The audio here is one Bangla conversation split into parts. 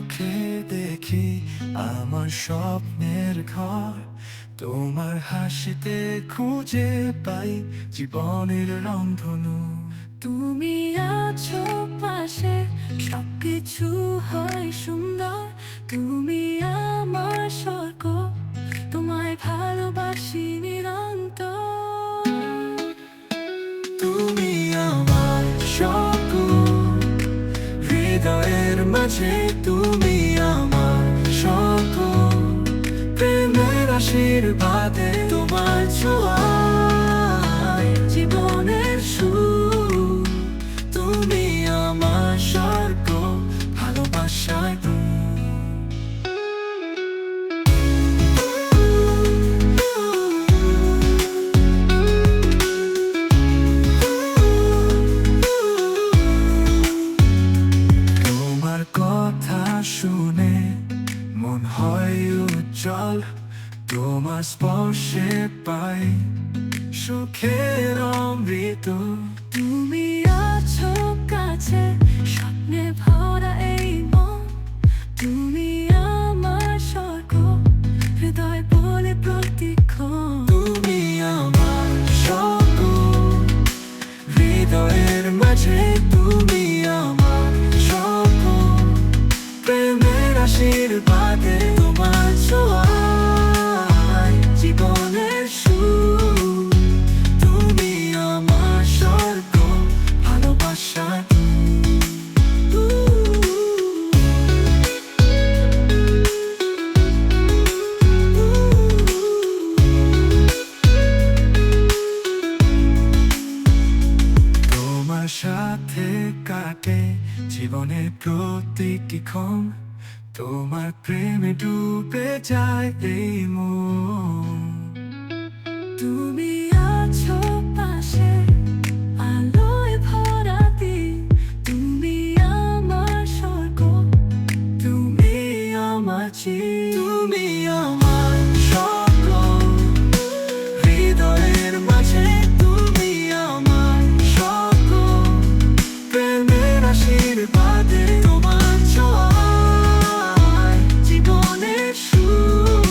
চোখে দেখি আমার স্বপ্নের ঘর, তোমার হাসিতে খুঁজে পাই জীবনের রংধনু। তুমি আছো পাশে, সবকিছু হয় সুন্দর। তুমি আমার স্বর্গ, তোমায় ভালোবাসি নিরন্তর। তুমি আমার স্বর্গ, হৃদয়ের মাঝে তুমি আমার স্বর্গ। প্রেমের আশীর্বাদে তোমার ছোঁয়ায় জীবনের সুর। তুমি আমার স্বর্গ, ভালোবাসায় তুমি। তোমার কথা শুনে মন হয় উজ্জ্বল, তোমার স্পর্শে পাই সুখের অমৃত। তুমি আছো কাছে, স্বপ্নে ভরা এই মন। তুমি আমার স্বর্গ, হৃদয় বলে প্রতিক্ষণ। তুমি আমার স্বর্গ, হৃদয়ের মাঝে তুমি আমার স্বর্গ। প্রেমের আশীর্বাদে তোমার ছোঁয়ায় জীবনের সুর। তুমি আমার স্বর্গ, ভালোবাসায় তোমার সাথে কাটে জীবনের প্রতিটি ক্ষণ। তোমার প্রেমে ডুবে যায় এই মন। তুমি আছো পাশে, আলোয় ভরা দিন। তুমি আমার স্বর্গ, তুমি আমার চির। তুমি আমার স্বর্গ, হৃদয়ের মাঝে তুমি আমার স্বর্গ। প্রেমের আশীর্বাদে তোমার ছোঁয়ায় জীবনের সুর।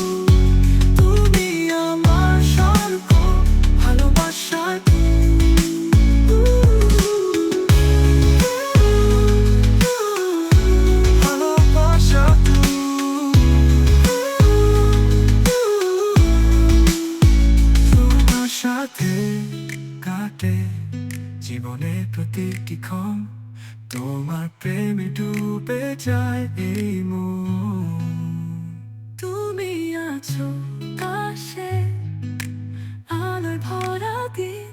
তুমি আমার স্বর্গ, ভালোবাসায় ভালোবাসা তোমার সাথে কাটে জীবনের প্রতিটি ক্ষণ। তোমার প্রেমে ডুবে যায় এই মন। তুমি আছো পাশে, আলোয় ভরা দিন।